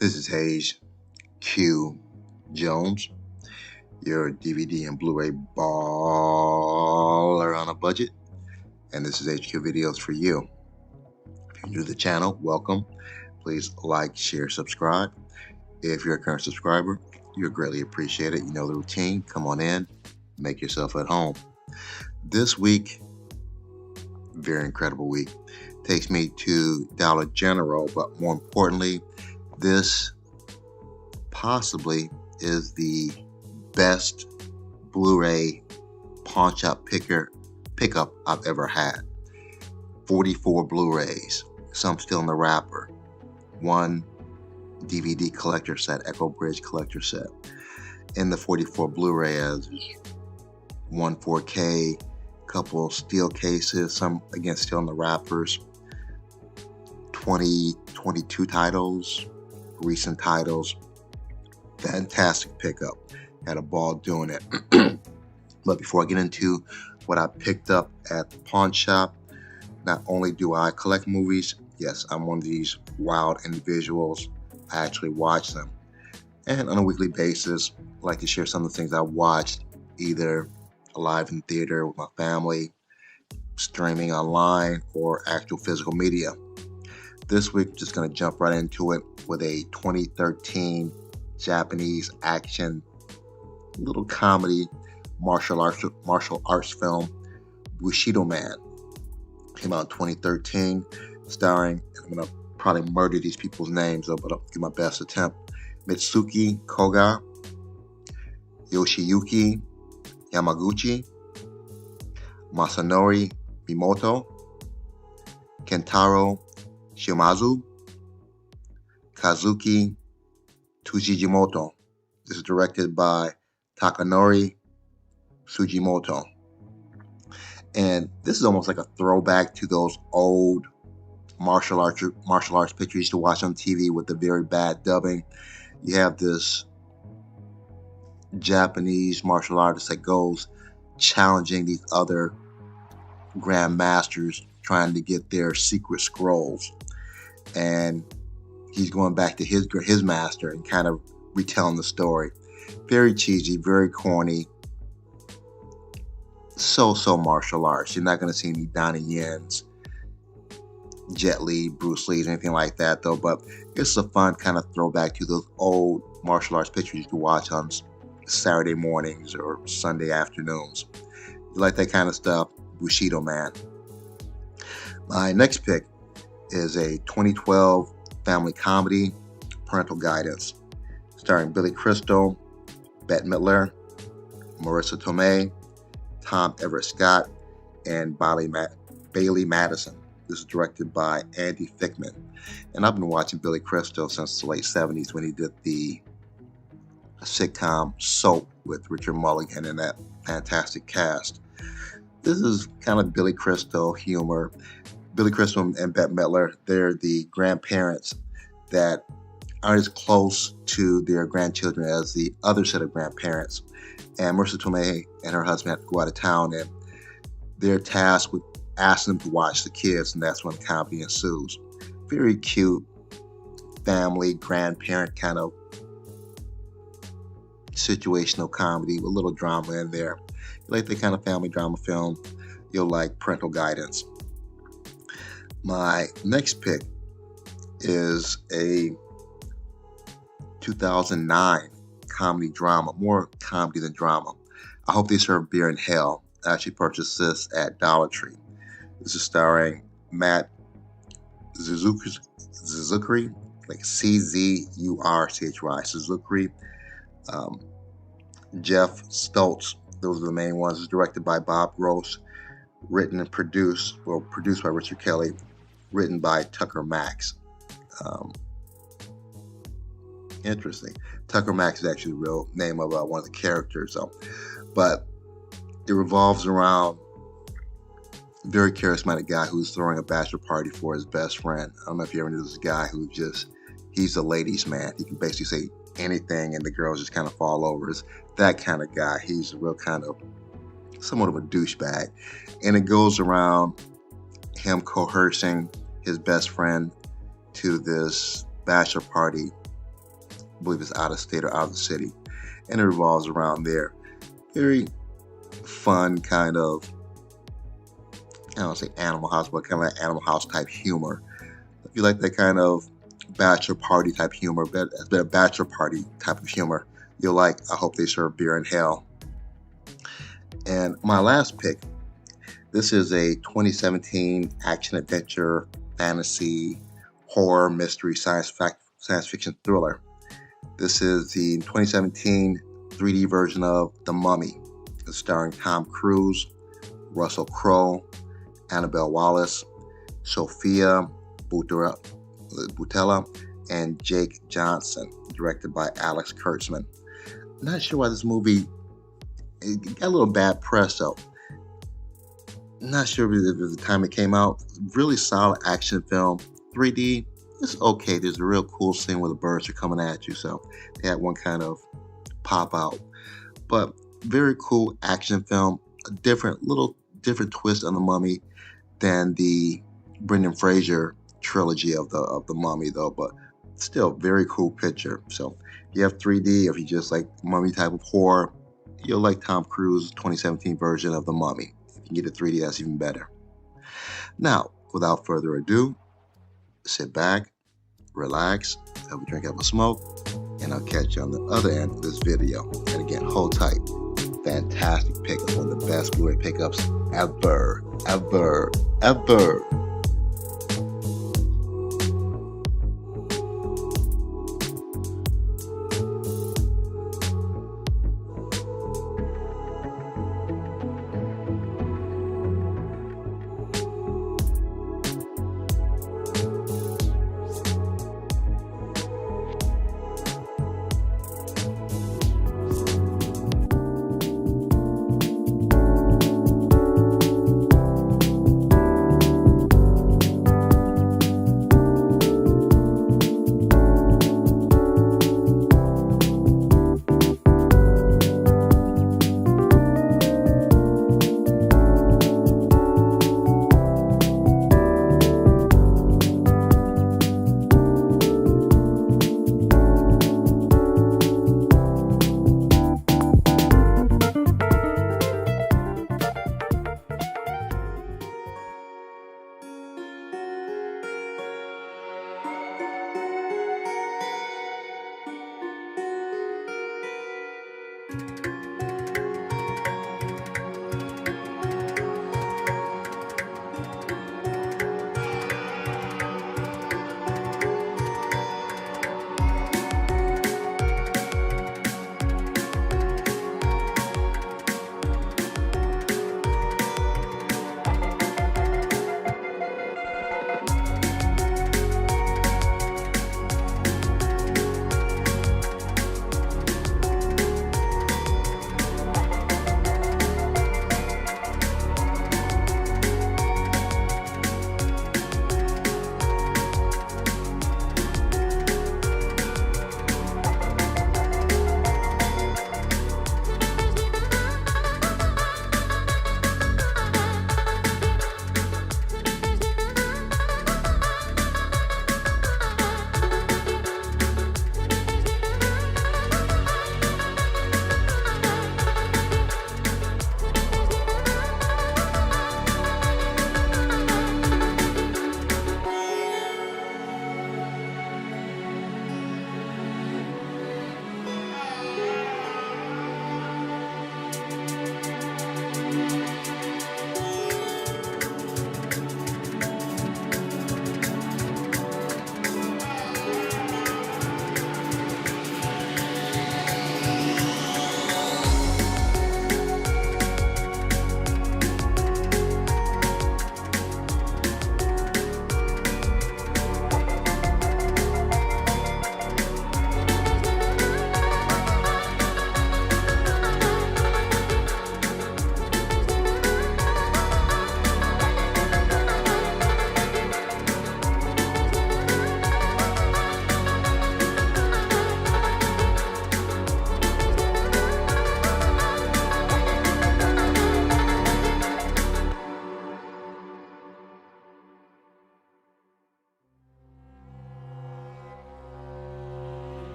This is Hayes Q Jones, your DVD and Blu-ray baller on a budget, and this is HQ Videos for you. If you're new to the channel, welcome. Please like, share, subscribe. If you're a current subscriber, you're greatly appreciated. You know the routine. Come on in, make yourself at home. This week, very incredible week, takes me to Dollar General, but more importantly, this possibly is the best Blu-ray Pawnshop pickup I've ever had. 44 Blu-rays, some still in the wrapper, one DVD collector set, Echo Bridge collector set. In the 44 Blu-ray, as one 4K, couple steel cases, some again still in the wrappers, 22 titles, recent titles. Fantastic pickup. Had a ball doing it. But before I get into what I picked up at the pawn shop, not only do I collect movies, yes, I'm one of these wild individuals. I actually watch them. And on a weekly basis, I like to share some of the things I watched, either live in theater with my family, streaming online, or actual physical media. This week, just going to jump right into it with a 2013 Japanese action, little comedy, martial arts film, Bushido Man. Came out in 2013, starring, I'm going to probably murder these people's names, but I'll give my best attempt. Mitsuki Koga, Yoshiyuki Yamaguchi, Masanori Mimoto, Kentaro Shimazu, Kazuki Tsujimoto. This is directed by Takanori Sugimoto. And this is almost like a throwback to those old martial arts pictures you used to watch on TV with the very bad dubbing. You have this Japanese martial artist that goes challenging these other grandmasters, trying to get their secret scrolls. And he's going back to his master and kind of retelling the story. Very cheesy, very corny. So martial arts. You're not going to see any Donnie Yen's, Jet Li, Bruce Lee's, anything like that, though. But it's a fun kind of throwback to those old martial arts pictures you can watch on Saturday mornings or Sunday afternoons. You like that kind of stuff? Bushido Man. My next pick is a 2012 family comedy, Parental Guidance, starring Billy Crystal, Bette Midler, Marissa Tomei, Tom Everett Scott, and Bailey Madison. This is directed by Andy Fickman. And I've been watching Billy Crystal since the late 70s when he did the sitcom Soap with Richard Mulligan and that fantastic cast. This is kind of Billy Crystal humor. Billy Crystal and Bette Midler, they're the grandparents that aren't as close to their grandchildren as the other set of grandparents. And Marissa Tomei and her husband have to go out of town, and they're tasked with asking them to watch the kids, and that's when the comedy ensues. Very cute family, grandparent kind of situational comedy with a little drama in there. You like that kind of family drama film, you'll like Parental Guidance. My next pick is a 2009 comedy drama, more comedy than drama. I Hope They Serve Beer in Hell. I actually purchased this at Dollar Tree. This is starring Matt Zuzukri, like C-Z-U-R-C-H-Y, Suzuki, Jeff Stoltz. Those are the main ones. It's directed by Bob Gross, written and produced by Richard Kelly, written by Tucker Max. Interesting. Tucker Max is actually the real name of one of the characters, but it revolves around a very charismatic guy who's throwing a bachelor party for his best friend. I don't know if you ever knew this guy he's a ladies' man. He can basically say anything and the girls just kind of fall over. It's that kind of guy. He's a real kind of somewhat of a douchebag. And it goes around him coercing his best friend to this bachelor party I believe it's out of state or out of the city, and it revolves around there. Very fun kind of, I don't say Animal House, but kind of like Animal House type humor. If you like that kind of bachelor party type humor, it's been a bachelor party type of humor, you'll like I Hope They Serve Beer in Hell. And my last pick, this is a 2017 action adventure, fantasy, horror, mystery, science fiction thriller. This is the 2017 3D version of The Mummy. It's starring Tom Cruise, Russell Crowe, Annabelle Wallis, Sophia Boutella, and Jake Johnson, directed by Alex Kurtzman. I'm not sure why this movie got a little bad press, though. Not sure if it was the time it came out. Really solid action film. 3D, it's okay. There's a real cool scene where the birds are coming at you, so they had one kind of pop out. But very cool action film. A little different twist on The Mummy than the Brendan Fraser trilogy of the Mummy, though. But still, very cool picture. So if you have 3D, or if you just like Mummy type of horror, you'll like Tom Cruise's 2017 version of The Mummy. If you can get a 3D, that's even better. Now, without further ado, sit back, relax, have a drink, have a smoke, and I'll catch you on the other end of this video. And again, hold tight. Fantastic pickup, one of the best Blu-ray pickups ever.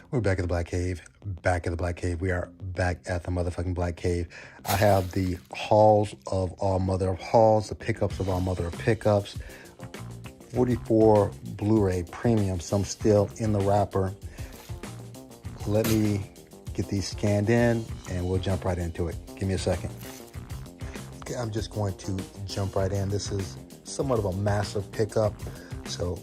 We're back at the Black Cave. Back at the Black Cave. We are back at the motherfucking Black Cave. I have the hauls of all mother of hauls, the pickups of all mother of pickups. 44 Blu-ray premium, some still in the wrapper. Let me get these scanned in and we'll jump right into it. Give me a second. Okay, I'm just going to jump right in. This is somewhat of a massive pickup, so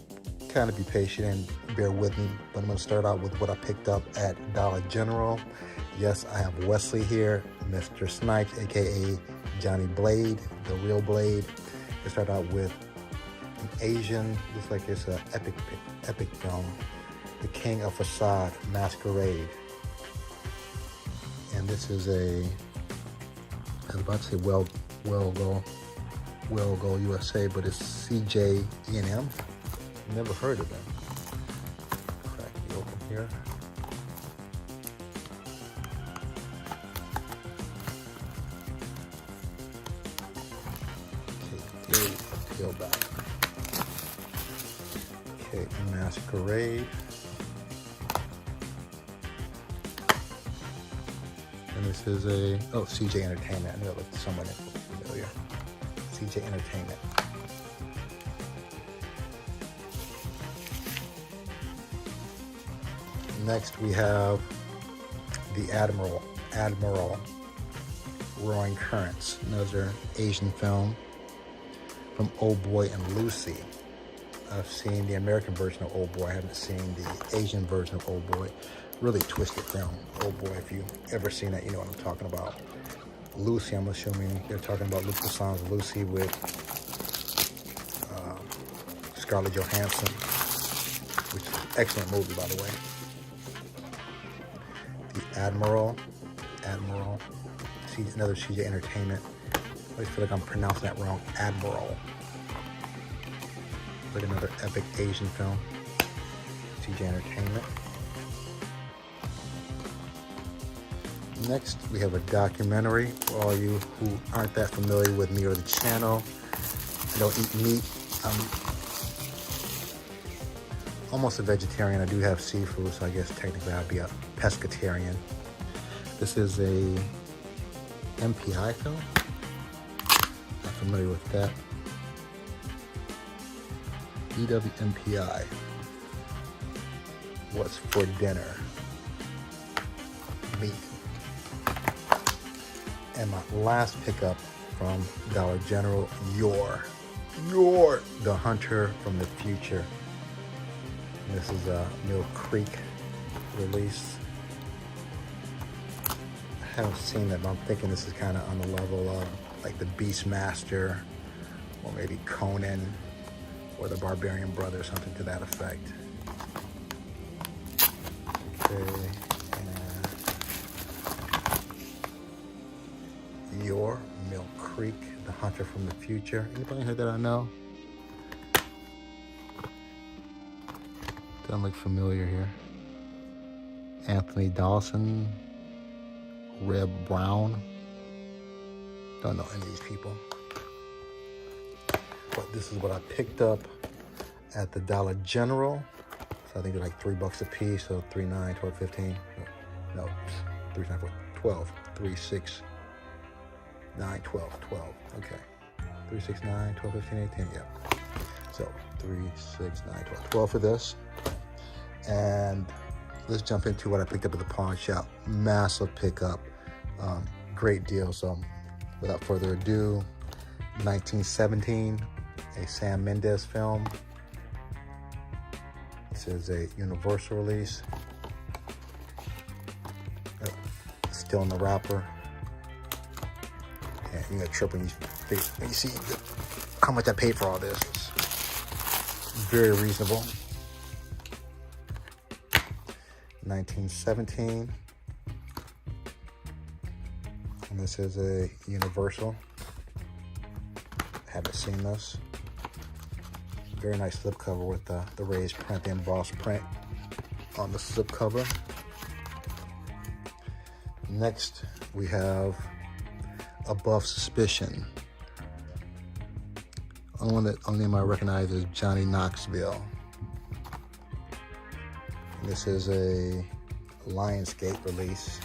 kind of be patient and bear with me. But I'm going to start out with what I picked up at Dollar General. Yes, I have Wesley here, Mr. Snipes, aka Johnny Blade, the real Blade. I start out with an Asian, looks like it's an epic film, The King of Facade Masquerade. And this is I was about to say Well Go USA, but it's CJ&M. Never heard of them. Crack it open here. Okay, peel back. Okay, Masquerade. And this is CJ Entertainment. I knew it looked somewhat familiar. CJ Entertainment. Next we have the Admiral Roaring Currents, another Asian film from Old Boy and Lucy. I've seen the American version of Old Boy. I haven't seen the Asian version of Old Boy. Really twisted film, Old Boy. If you've ever seen that, you know what I'm talking about. Lucy, I'm assuming they're talking about Luc Besson's Lucy with Scarlett Johansson, which is an excellent movie, by the way. The Admiral, another CJ Entertainment. I always feel like I'm pronouncing that wrong. Admiral. Like another epic Asian film. CJ Entertainment. Next, we have a documentary for all you who aren't that familiar with me or the channel. I don't eat meat. I'm almost a vegetarian. I do have seafood, so I guess technically I'd be a pescatarian. This is a MPI film. Not familiar with that. EWMPI. What's for dinner? Meat. And my last pickup from Dollar General, You're the Hunter from the Future. And this is a Mill Creek release. I haven't seen it, but I'm thinking this is kind of on the level of like the Beastmaster or maybe Conan or the Barbarian Brother, something to that effect. Okay. Your Mill Creek, the Hunter from the Future. Anybody heard that I know? Doesn't look familiar here. Anthony Dawson, Reb Brown. Don't know any of these people. But this is what I picked up at the Dollar General. So I think they're like $3 a piece, so 3, 9, 12, 15. No, 3, 9, 4, 12, 3, 6, 9, 12, 12. Okay. 3, 6, 9, 12, 15, 18. Yeah. So 3, 6, 9, 12. 12 for this. And let's jump into what I picked up at the pawn shop. Massive pickup. Great deal. So without further ado, 1917, a Sam Mendes film. This is a Universal release. Still in the wrapper. Yeah, you're gonna trip when you see how much I paid for all this. It's very reasonable. 1917. And this is a Universal. Haven't seen this. Very nice slipcover with the raised print, the embossed print on the slipcover. Next, we have Above Suspicion. Only name I recognize is Johnny Knoxville. And this is a Lionsgate release.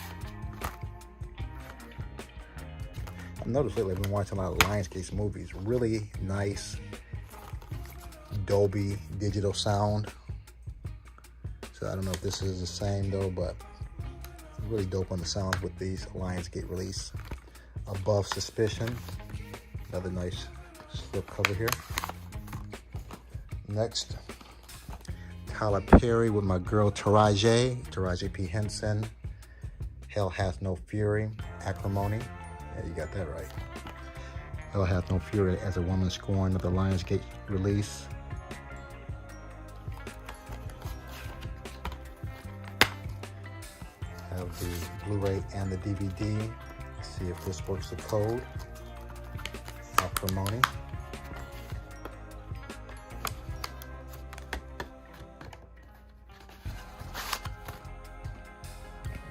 I've noticed lately I've been watching a lot of Lionsgate's movies. Really nice Dolby digital sound. So I don't know if this is the same though, but really dope on the sounds with these Lionsgate release. Above Suspicion, another nice slip cover here. Next, Tyler Perry with my girl Taraji P. Henson. Hell Hath No Fury, Acrimony. Yeah, you got that right. Hell Hath No Fury as a woman scorned of the Lionsgate release. Have the Blu-ray and the DVD. Let's see if this works the code. Acrimony.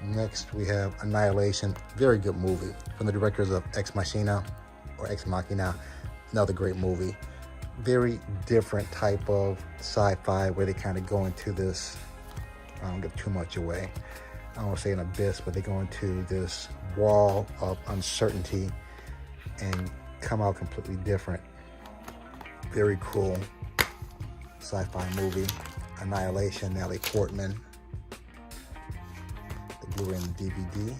Next, we have Annihilation. Very good movie from the directors of Ex Machina or Ex Machina. Another great movie. Very different type of sci-fi where they kind of go into this, I don't give too much away, I don't want to say an abyss, but they go into this wall of uncertainty and come out completely different. Very cool sci-fi movie. Annihilation, Natalie Portman. The Blu-ray and the DVD.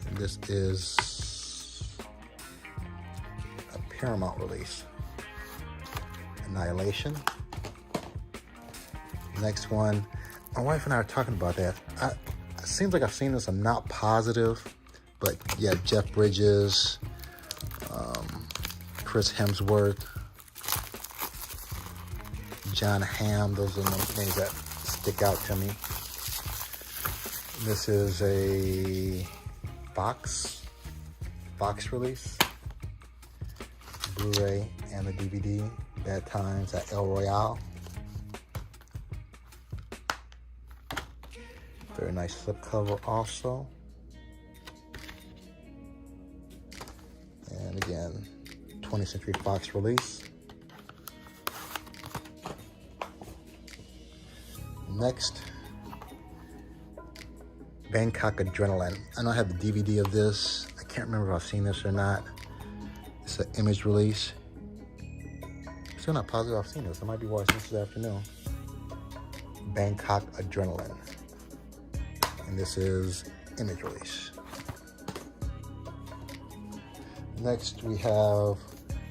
And this is a Paramount release. Annihilation. Next one, my wife and I are talking about that. It seems like I've seen this. I'm not positive, but yeah, Jeff Bridges, Chris Hemsworth, John Hamm. Those are the names that stick out to me. This is a Fox release, Blu-ray and the DVD. Bad Times at El Royale. Very nice slipcover also. And again, 20th Century Fox release. Next, Bangkok Adrenaline. I know I have the DVD of this. I can't remember if I've seen this or not. It's an Image release. Still not positive I've seen this. I might be watching this afternoon. Bangkok Adrenaline. And this is Image release. Next we have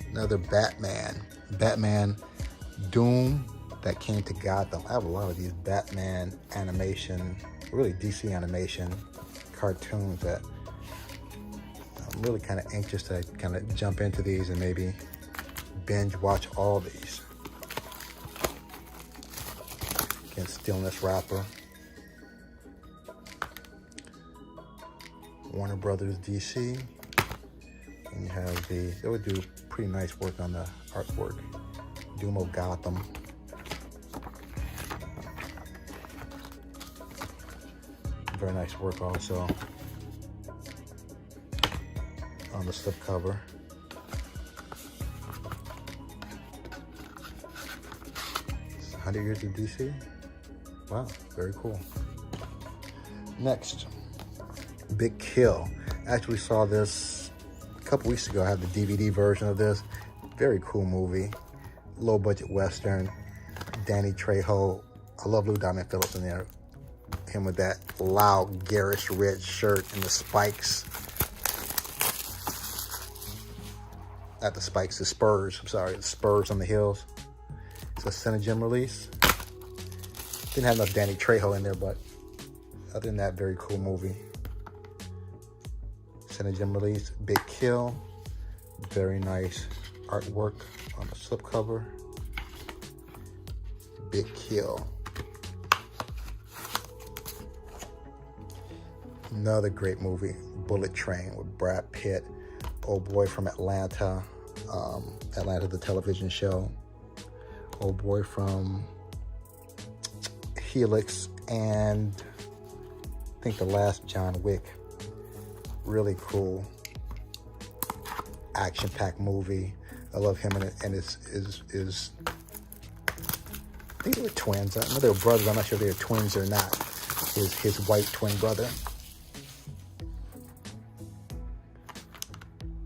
another Batman Doom that came to Gotham. I have a lot of these Batman animation, really DC animation cartoons that I'm really kind of anxious to kind of jump into these and maybe binge watch all these. Again, still in this wrapper. Warner Brothers DC. And you have they would do pretty nice work on the artwork. Doom of Gotham. Very nice work also on the slipcover. It's 100 Years of DC. Wow, very cool. Next, Big Kill. Actually saw this a couple weeks ago. I have the DVD version of this. Very cool movie. Low budget Western. Danny Trejo. I love Lou Diamond Phillips in there. Him with that loud, garish red shirt and the spikes. Not the spikes, the spurs. I'm sorry, the spurs on the heels. It's a Cinegem release. Didn't have enough Danny Trejo in there, but other than that, very cool movie. Cinegem release, Big Kill. Very nice artwork on the slipcover. Big Kill. Another great movie, Bullet Train with Brad Pitt, old boy from Atlanta, Atlanta the television show, old boy from Helix, and I think the last John Wick. Really cool, action-packed movie. I love him and his I think they were twins. I know they were brothers. I'm not sure if they were twins or not. his white twin brother.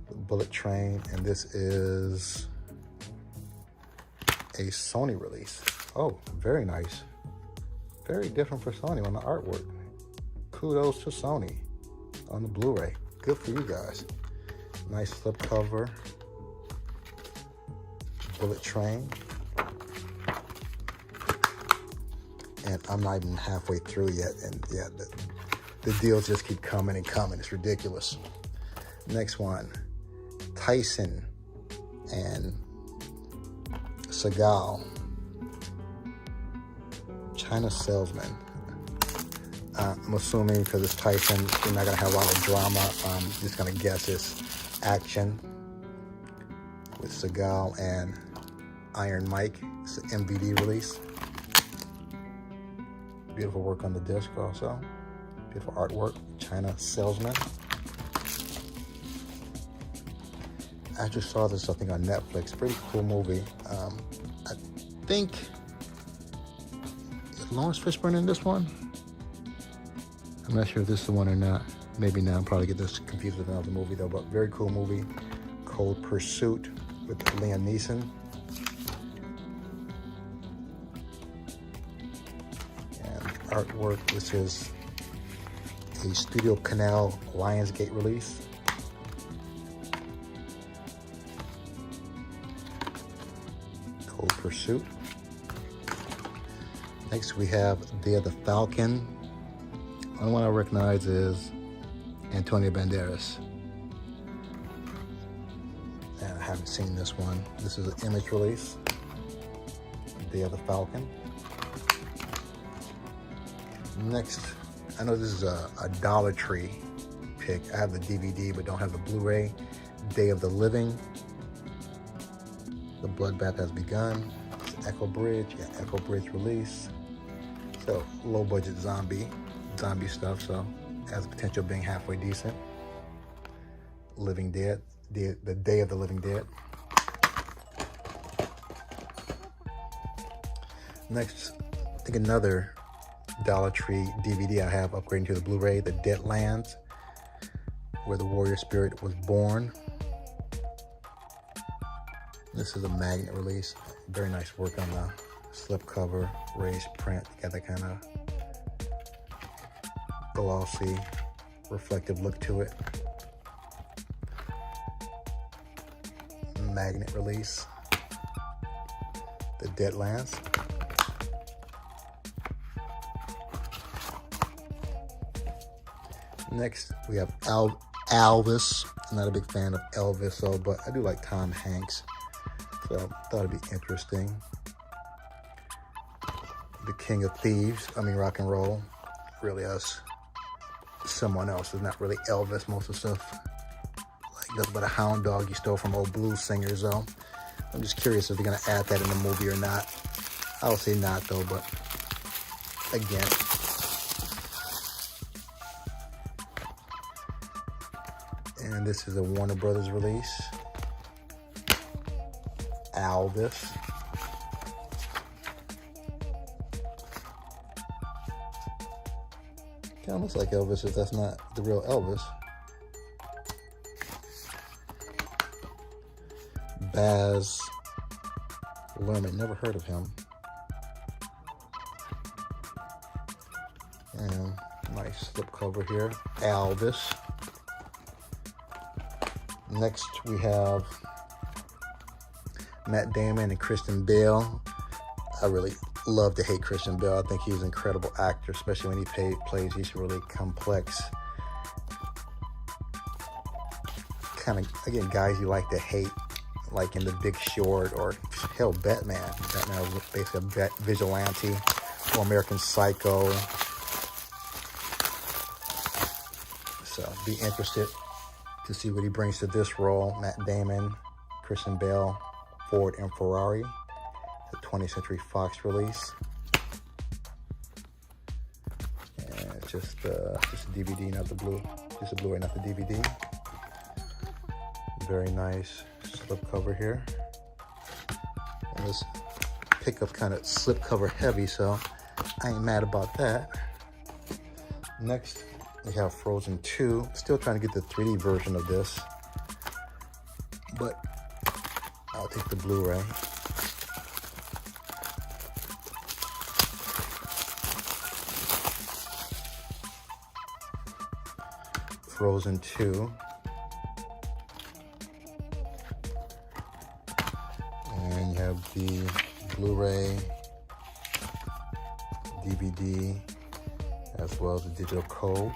The Bullet Train, and this is a Sony release. Oh, very nice. Very different for Sony on the artwork. Kudos to Sony on the Blu-ray. Good for you guys. Nice slipcover. Bullet Train. And I'm not even halfway through yet, and yeah, the deals just keep coming and coming. It's ridiculous. Next one, Tyson and Seagal, China Salesman. I'm assuming because it's Tyson, you're not gonna have a lot of drama. I'm just gonna guess it's action with Seagal and Iron Mike. It's an MVD release. Beautiful work on the disc also. Beautiful artwork. China Salesman. I just saw this, I think, on Netflix. Pretty cool movie. I think, is Lawrence Fishburne in this one? I'm not sure if this is the one or not. Maybe not. I'll probably get this confused with another movie though, but very cool movie. Cold Pursuit with Liam Neeson. Artwork, which is a Studio Canal Lionsgate release. Cold Pursuit. Next we have Day of the Falcon. The only one I recognize is Antonio Banderas. And I haven't seen this one. This is an Image release. Day of the Falcon. Next, I know this is a Dollar Tree pick. I have the DVD but don't have the Blu-ray. Day of the Living. The Bloodbath Has Begun. It's Echo Bridge. Yeah, Echo Bridge release. So low budget zombie stuff, so has the potential of being halfway decent. Living Dead. The Day of the Living Dead. Next, I think another Dollar Tree DVD I have upgrading to the Blu-ray, The Deadlands, Where the Warrior Spirit Was Born. This is a magnet release. Very nice work on the slipcover, raised print. You got that kind of glossy, reflective look to it. Magnet release. The Deadlands. Next, we have Elvis. I'm not a big fan of Elvis, though, but I do like Tom Hanks, so I thought it'd be interesting. The King of Thieves, rock and roll, really us. Someone else is not really Elvis, most of the stuff. Like nothing but a hound dog you stole from old blues singers, though. I'm just curious if they're gonna add that in the movie or not. I would say not, though, but again. And this is a Warner Brothers release. Elvis. Kind of looks like Elvis if that's not the real Elvis. Baz Luhrmann, never heard of him. And nice slipcover here. Elvis. Next we have Matt Damon and Christian Bale. I really love to hate Christian Bale. I think he's an incredible actor, especially when he plays these really complex, kind of, again, guys you like to hate, like in The Big Short or hell, Batman. Batman was basically a vigilante, or American Psycho. So be interested to see what he brings to this role. Matt Damon, Christian Bale, Ford and Ferrari, the 20th Century Fox release. And it's just a DVD, not the blue, just a Blu-ray, not the DVD. Very nice slipcover here. And this pickup's kind of slipcover heavy, so I ain't mad about that. Next, we have Frozen 2. Still trying to get the 3D version of this, but I'll take the Blu-ray. Frozen 2. And you have the Blu-ray, DVD, as well as the digital code.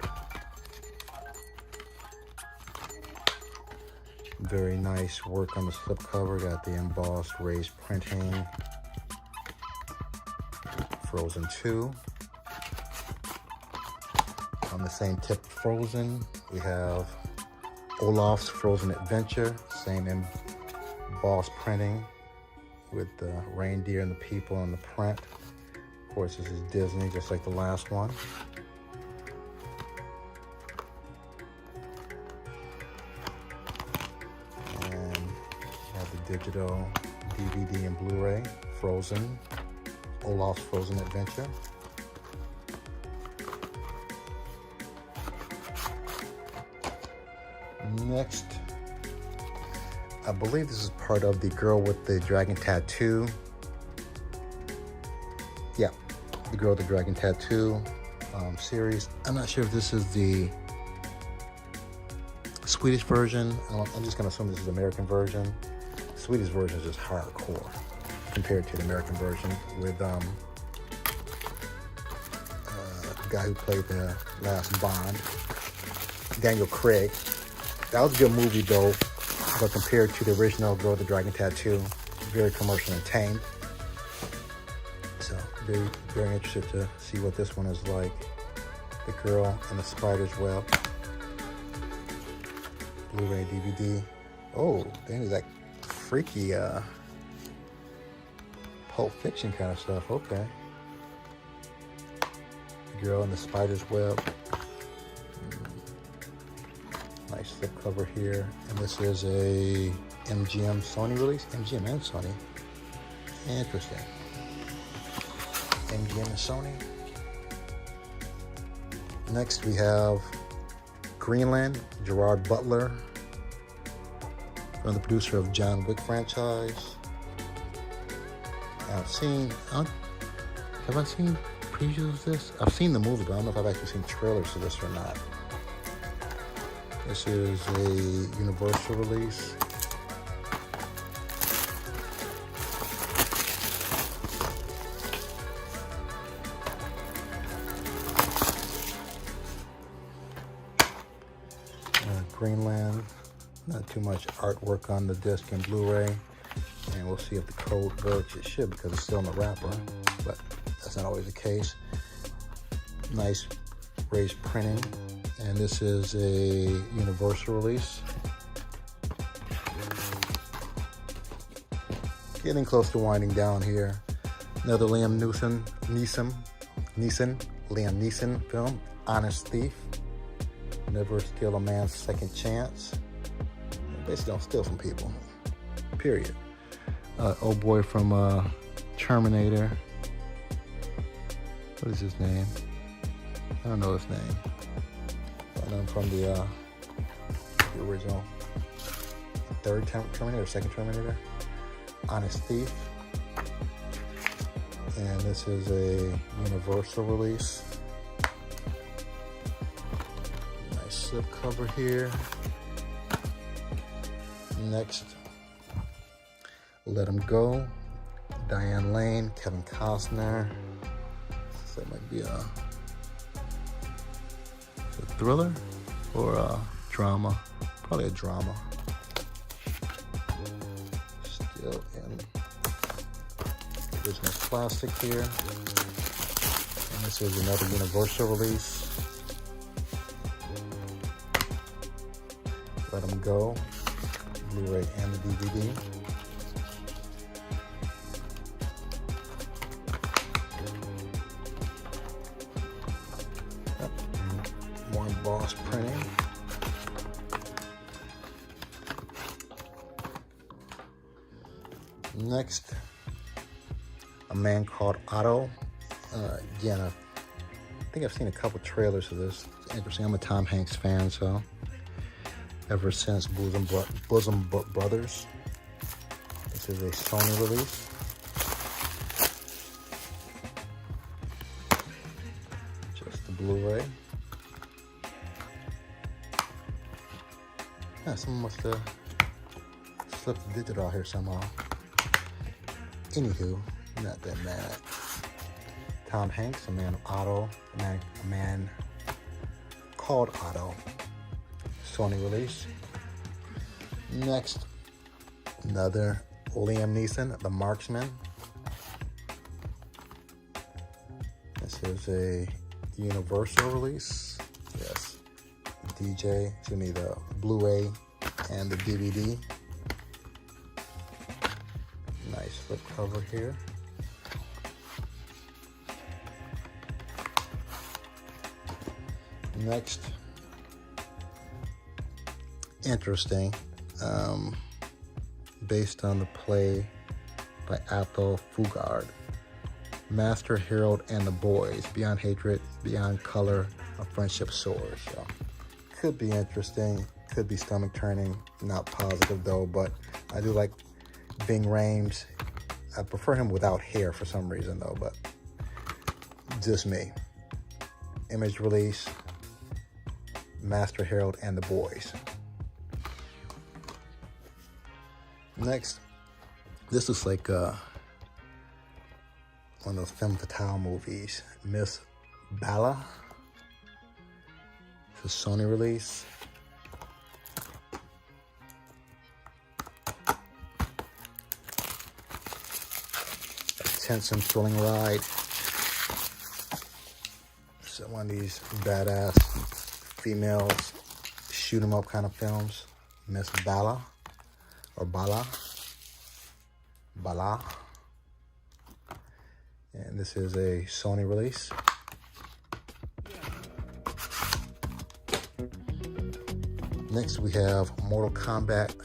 Very nice work on the slipcover. Got the embossed raised printing. Frozen 2. On the same tip of Frozen, we have Olaf's Frozen Adventure. Same embossed printing with the reindeer and the people on the print. Of course, this is Disney, just like the last one. And we have the digital DVD and Blu-ray, Frozen, Olaf's Frozen Adventure. Next, I believe this is part of the Girl with the Dragon Tattoo. Yeah, the Girl with the Dragon Tattoo series. I'm not sure if this is the Swedish version. I'm just gonna assume this is the American version. The Swedish version is just hardcore compared to the American version with the guy who played the last Bond, Daniel Craig. That was a good movie though, but compared to the original Girl with the Dragon Tattoo, very commercial and tame. So very, very interested to see what this one is like. The Girl and the Spider's Web. Blu-ray DVD. Oh, damn, that freaky Pulp Fiction kind of stuff. Okay. The Girl and the Spider's Web. Nice slipcover here. And this is a MGM Sony release. MGM and Sony. Interesting. MGM and Sony. Next we have Greenland, Gerard Butler, from the producer of John Wick franchise. Have I seen previews of this? I've seen the movie, but I don't know if I've actually seen trailers of this or not. This is a Universal release. Greenland. Not too much artwork on the disc and Blu-ray. And we'll see if the code works. It should, because it's still in the wrapper, but that's not always the case. Nice raised printing. And this is a Universal release. Getting close to winding down here. Another Liam Neeson film, Honest Thief. Never steal a man's second chance. Basically don't steal from people, period. Old boy from Terminator. What is his name? I don't know his name. I know him from the original third Terminator, second Terminator. Honest Thief. And this is a Universal release. Nice slip cover here. Next, Let 'Em Go. Diane Lane, Kevin Costner. So that might be a thriller or a drama. Probably a drama. Still in original plastic here. And this is another Universal release. Let 'Em Go. Blu-ray and the DVD. More embossed printing. Next, A Man Called Otto. Again, think I've seen a couple trailers of this. It's interesting. I'm a Tom Hanks fan, so ever since Bosom Brothers. This is a Sony release. Just the Blu-ray. Yeah, someone must have slipped the digital out here somehow. Anywho, not that mad. Tom Hanks, a man of Otto, a man called Otto. Sony release. Next, another Liam Neeson, The Marksman. This is a Universal release. Yes. The Blu-ray and the DVD. Nice flip cover here. Next, interesting, based on the play by Athol Fugard, Master, Herald, and the Boys, Beyond Hatred, Beyond Color, A Friendship Soars. So, could be interesting, could be stomach turning, not positive though, but I do like Ving Rhames. I prefer him without hair for some reason though, but just me. Image release, Master, Herald, and the Boys. Next, this looks like one of those femme fatale movies, Miss Bala. It's a Sony release. A tense and thrilling ride. So one of these badass females shoot 'em up kind of films. Miss Bala or Bala. And this is a Sony release. Next we have Mortal Kombat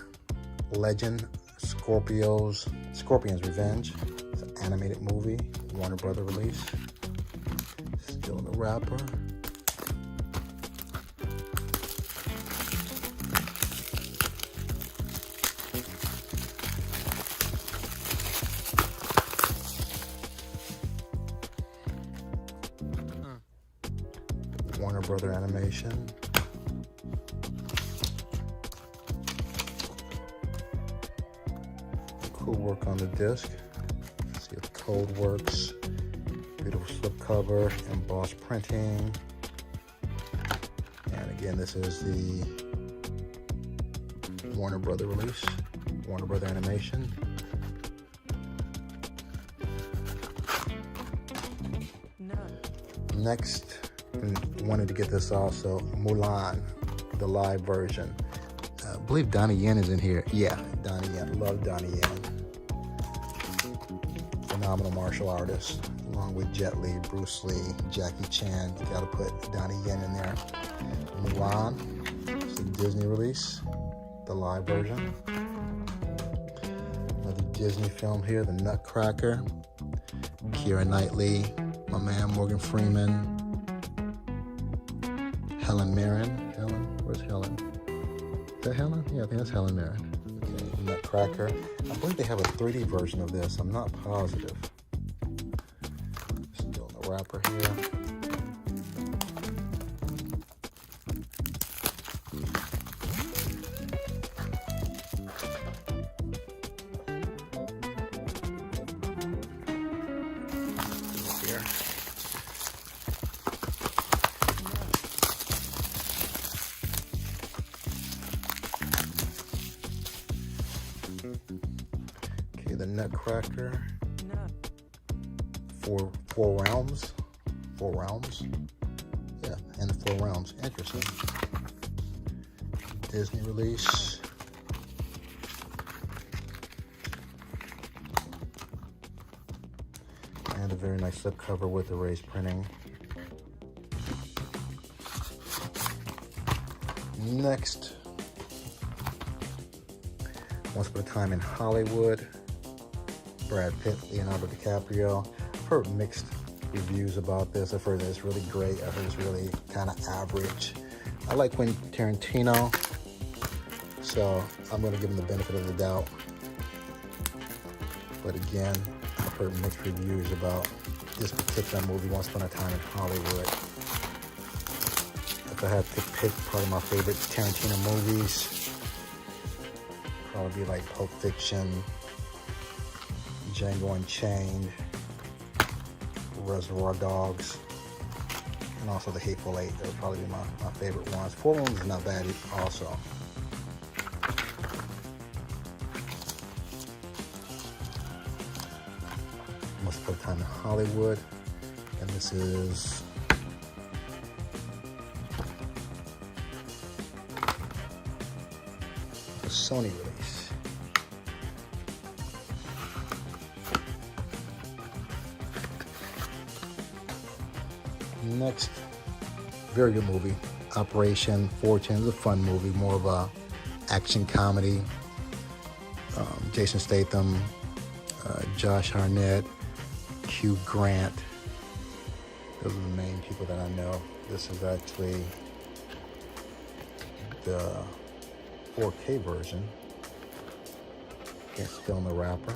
Legend Scorpion's Revenge. It's an animated movie, Warner Brother release. Still in the wrapper. Warner Brother Animation. Cool work on the disc. See if the code works. Beautiful slipcover, embossed printing. And again, this is the Warner Brother release, Warner Brother Animation. Next, wanted to get this also, Mulan, the live version. I believe Donnie Yen is in here. Yeah, Donnie Yen. Love Donnie Yen. Phenomenal martial artist, along with Jet Li, Bruce Lee, Jackie Chan. You gotta put Donnie Yen in there. Mulan, it's a Disney release, the live version. Another Disney film here, The Nutcracker. Keira Knightley, my man Morgan Freeman. Helen Mirren. Helen? Where's Helen? Is that Helen? Yeah, I think that's Helen Mirren. Okay, Nutcracker. I believe they have a 3D version of this. I'm not positive. Still in the wrapper here. Okay, the Nutcracker. Four realms. Yeah, and the 4 realms. Interesting. Disney release. And a very nice slipcover with the raised printing. Next, Once Upon a Time in Hollywood. Brad Pitt, Leonardo DiCaprio. I've heard mixed reviews about this. I've heard that it's really great. I've heard it's really kind of average. I like Quentin Tarantino, so I'm going to give him the benefit of the doubt. But again, I've heard mixed reviews about this particular movie, Once Upon a Time in Hollywood. If I had to pick probably my favorite Tarantino movies, probably like Pulp Fiction, Django Unchained, Reservoir Dogs, and also The Hateful Eight. That would probably be my favorite ones. Four Rooms is not bad also. Once Upon a Time in Hollywood, and this is a Sony release. Next, very good movie, Operation Fortune. It's a fun movie, more of a action comedy. Jason Statham, Josh Hartnett, Hugh Grant. Those are the main people that I know. This is actually the 4K version. It's still in the wrapper.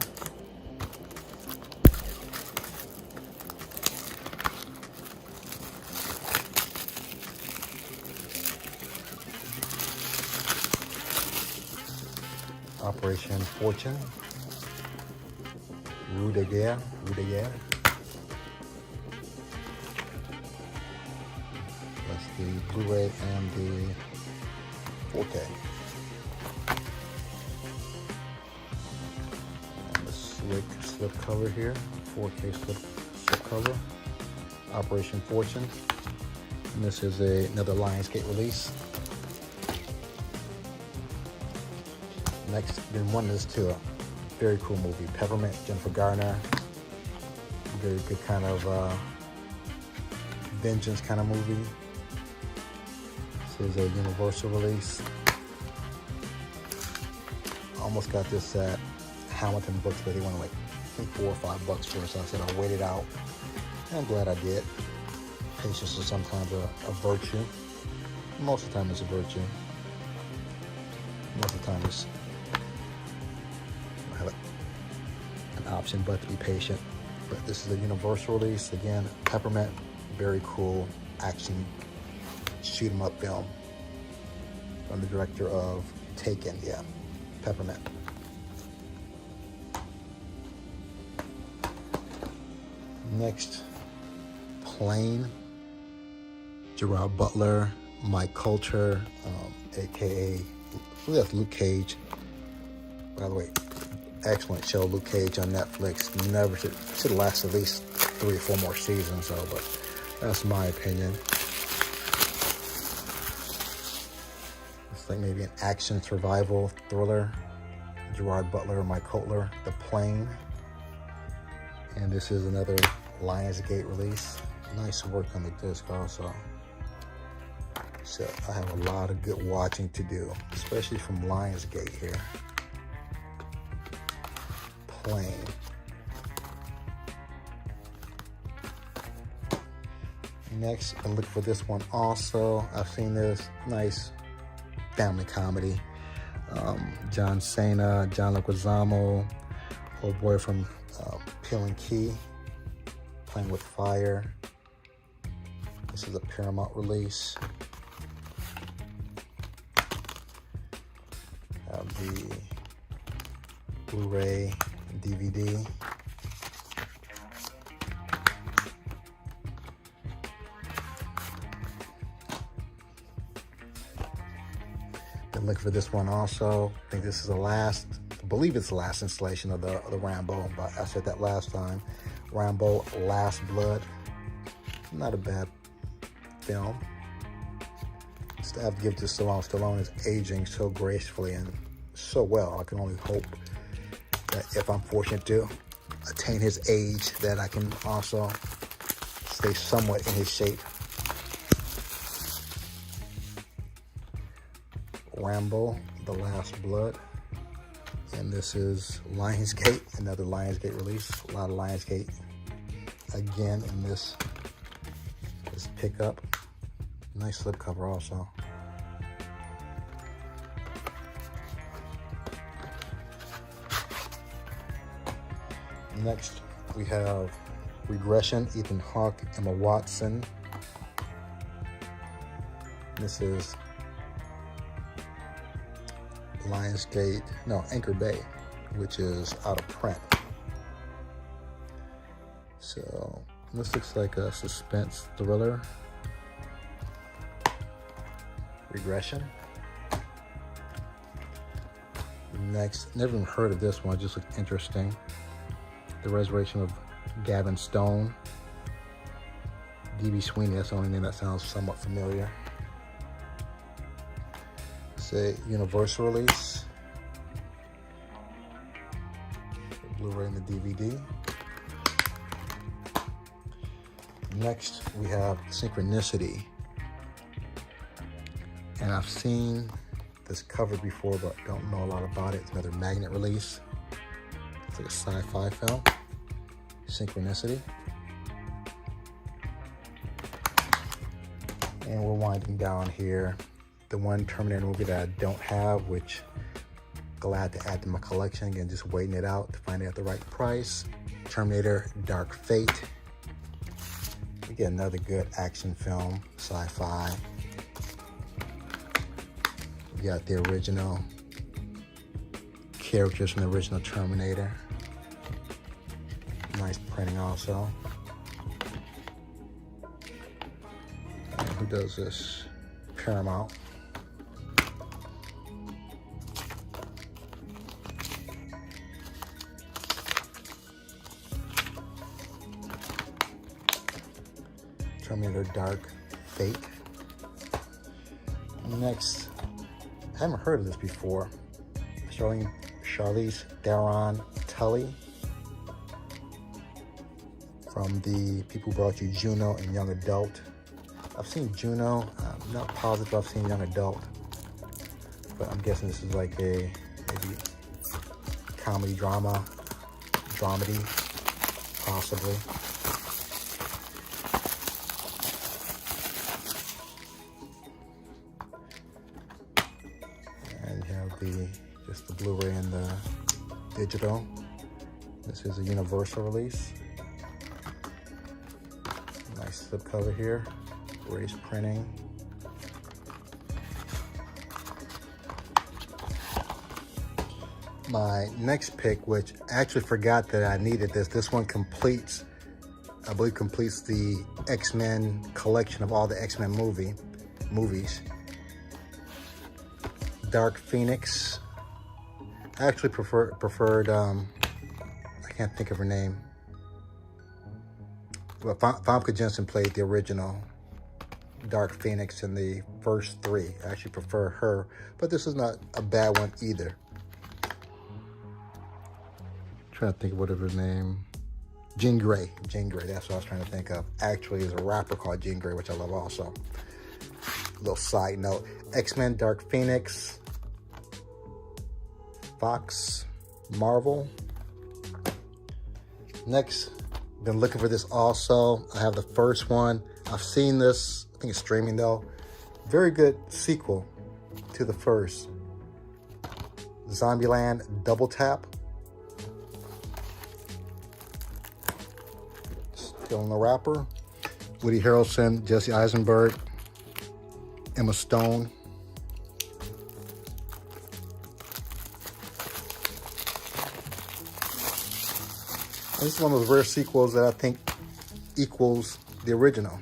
Operation Fortune. Rue de Guerre. That's the Blu-ray and the 4K. And the slip cover here, 4K slip cover. Operation Fortune. And this is another Lionsgate release. Next, been wanting this too. A very cool movie, Peppermint, Jennifer Garner. Very good kind of vengeance kind of movie. This is a Universal release. Almost got this at Hamilton Books, but they wanted like I think $4 or $5 for it. So I said I'll wait it out. And I'm glad I did. Patience is sometimes a virtue. Most of the time it's a virtue. Most of the time it's an option, but to be patient. But this is a Universal release. Again, Peppermint, very cool action shoot 'em up film from the director of Taken. Yeah, Peppermint. Next, Plane, Gerard Butler, Mike Coulter, aka that's Luke Cage. By the way, excellent show, Luke Cage on Netflix. Never should last at least 3 or 4 more seasons, though. But that's my opinion. It's like maybe an action survival thriller. Gerard Butler, Mike Coulter, The Plane, and this is another Lionsgate release. Nice work on the disc also. So I have a lot of good watching to do, especially from Lionsgate here. Plane. Next, I look for this one also. I've seen this nice family comedy. John Cena, John Leguizamo, old boy from Peel and Key, Playing with Fire. This is a Paramount release. Have the Blu-ray, DVD. Been looking for this one also. I think this is the last, I believe it's the last installation of the Rambo, but I said that last time. Rambo Last Blood. Not a bad film. Just have to give it to Stallone. Stallone is aging so gracefully and so well. I can only hope that if I'm fortunate to attain his age, that I can also stay somewhat in his shape. Rambo, The Last Blood. And this is Lionsgate, another Lionsgate release. A lot of Lionsgate again in this pickup. Nice slipcover also. Next, we have Regression, Ethan Hawke, Emma Watson. This is Anchor Bay, which is out of print. So this looks like a suspense thriller. Regression. Next, never even heard of this one, it just looked interesting. The Resurrection of Gavin Stone. D.B. Sweeney, that's the only name that sounds somewhat familiar. It's a Universal release. The Blu-ray and the DVD. Next, we have Synchronicity. And I've seen this cover before, but don't know a lot about it. It's another magnet release. It's like a sci-fi film. Synchronicity. And we're winding down here. The one Terminator movie that I don't have, which glad to add to my collection. Again, just waiting it out to find it at the right price. Terminator Dark Fate. Again, another good action film, sci-fi. You got the original characters from the original Terminator. Nice printing also. And who does this? Paramount. Terminator Dark Fate. Next, I haven't heard of this before. Charlize Theron Tully from the people who brought you Juno and Young Adult. I've seen Juno. I'm not positive I've seen Young Adult, but I'm guessing this is like a maybe comedy dramedy, possibly. And you have just the Blu-ray and the digital. This is a Universal release. Nice slipcover here. Raised printing. My next pick, which I actually forgot that I needed this. This one completes, I believe, completes the X-Men collection of all the X-Men movies. Dark Phoenix. I actually preferred. I can't think of her name. Well, Famke Janssen played the original Dark Phoenix in the first three. I actually prefer her, but this is not a bad one either. Trying to think of whatever her name. Jean Grey, that's what I was trying to think of. Actually, there's a rapper called Jean Grey, which I love also. Little side note. X-Men Dark Phoenix. Fox, Marvel. Next, been looking for this also. I have the first one. I've seen this. I think it's streaming though. Very good sequel to the first. Zombieland Double Tap. Still in the wrapper. Woody Harrelson, Jesse Eisenberg, Emma Stone. This is one of those rare sequels that I think equals the original.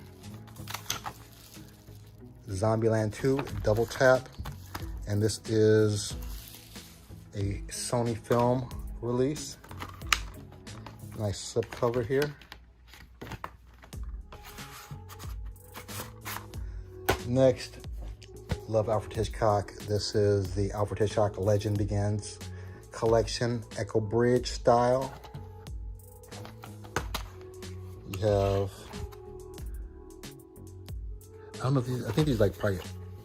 Zombieland 2 Double Tap. And this is a Sony film release. Nice slipcover here. Next, love Alfred Hitchcock. This is the Alfred Hitchcock Legend Begins collection, Echo Bridge style. You have, I don't know if these, I think these like probably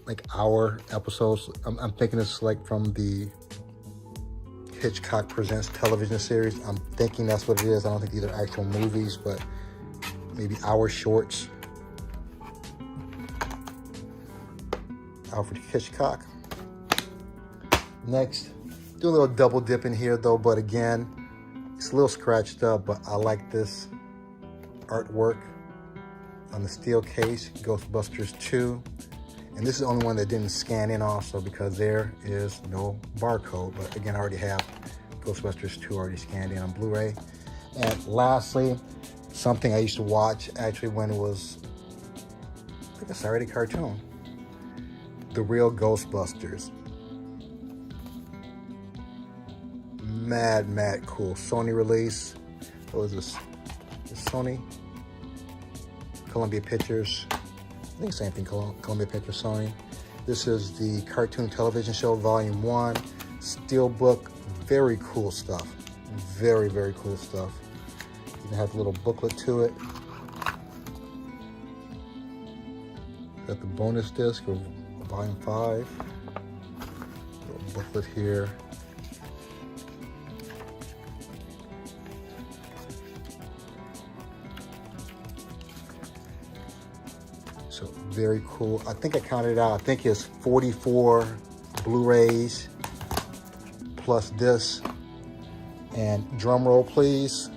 like hour episodes. I'm thinking it's like from the Hitchcock Presents television series. I'm thinking that's what it is. I don't think these are actual movies, but maybe hour shorts. Alfred Hitchcock. Next, do a little double dip in here though, but again, it's a little scratched up, but I like this artwork on the steel case, Ghostbusters 2. And this is the only one that didn't scan in also because there is no barcode. But again, I already have Ghostbusters 2 already scanned in on Blu-ray. And lastly, something I used to watch actually when it was, I think a Saturday cartoon, The Real Ghostbusters. Mad cool. Sony release. What was this? Sony? Columbia Pictures. I think same thing, Columbia Pictures, Sony. This is the Cartoon Television Show, Volume 1. Steelbook, very cool stuff. Very cool stuff. Even have a little booklet to it. Got the bonus disc of Volume 5. Little booklet here. So very cool. I think I counted it out. I think it's 44 Blu-rays plus this. And drum roll, please.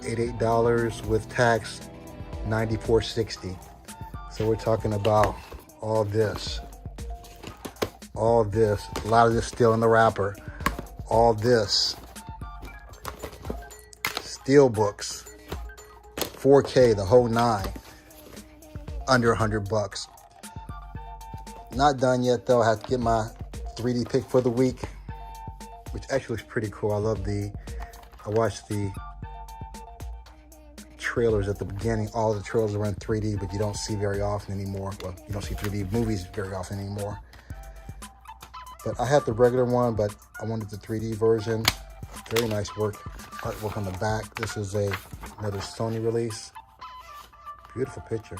$88 with tax, $94.60. So we're talking about all this. All this. A lot of this still in the wrapper. All this. Steel books. 4K, the whole 9, under $100. Not done yet though. I have to get my 3D pick for the week, which actually looks pretty cool. I watched the trailers at the beginning. All the trailers are in 3D, but you don't see very often anymore. Well, you don't see 3D movies very often anymore. But I had the regular one, but I wanted the 3D version. Very nice artwork on the back. This is another Sony release. Beautiful picture.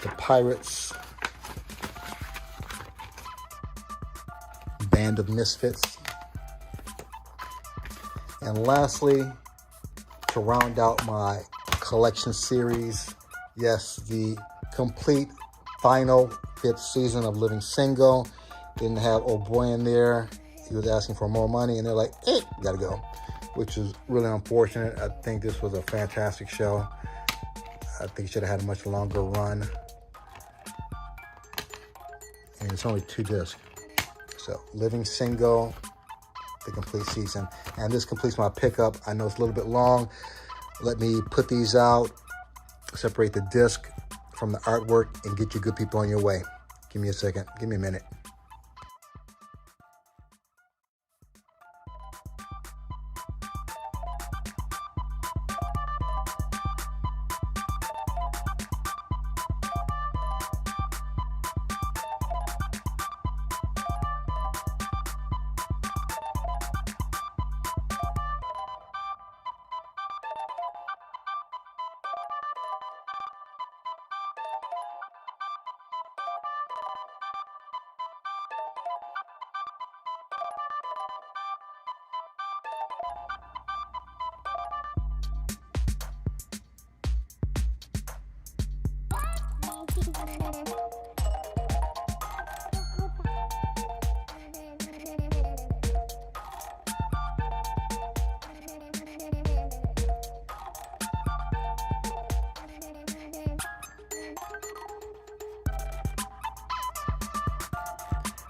The Pirates Band of Misfits. And lastly, to round out my collection series, yes, the complete final 5th season of Living Single. Didn't have old boy in there. He was asking for more money, and they're like, "Hey, gotta go," which is really unfortunate. I think this was a fantastic show. I think it should have had a much longer run. And it's only 2 discs. So, Living Single, the complete season. And this completes my pickup. I know it's a little bit long. Let me put these out, separate the disc from the artwork, and get you good people on your way. Give me a second. Give me a minute.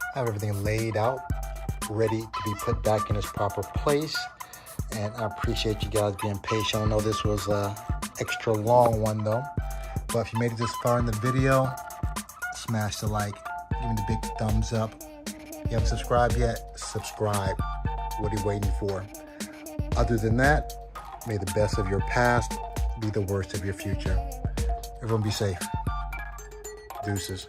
I have everything laid out, ready to be put back in its proper place. And I appreciate you guys being patient. I know this was an extra long one though. But if you made it this far in the video, smash the like, give me the big thumbs up. If you haven't subscribed yet, subscribe. What are you waiting for? Other than that, may the best of your past be the worst of your future. Everyone be safe. Deuces.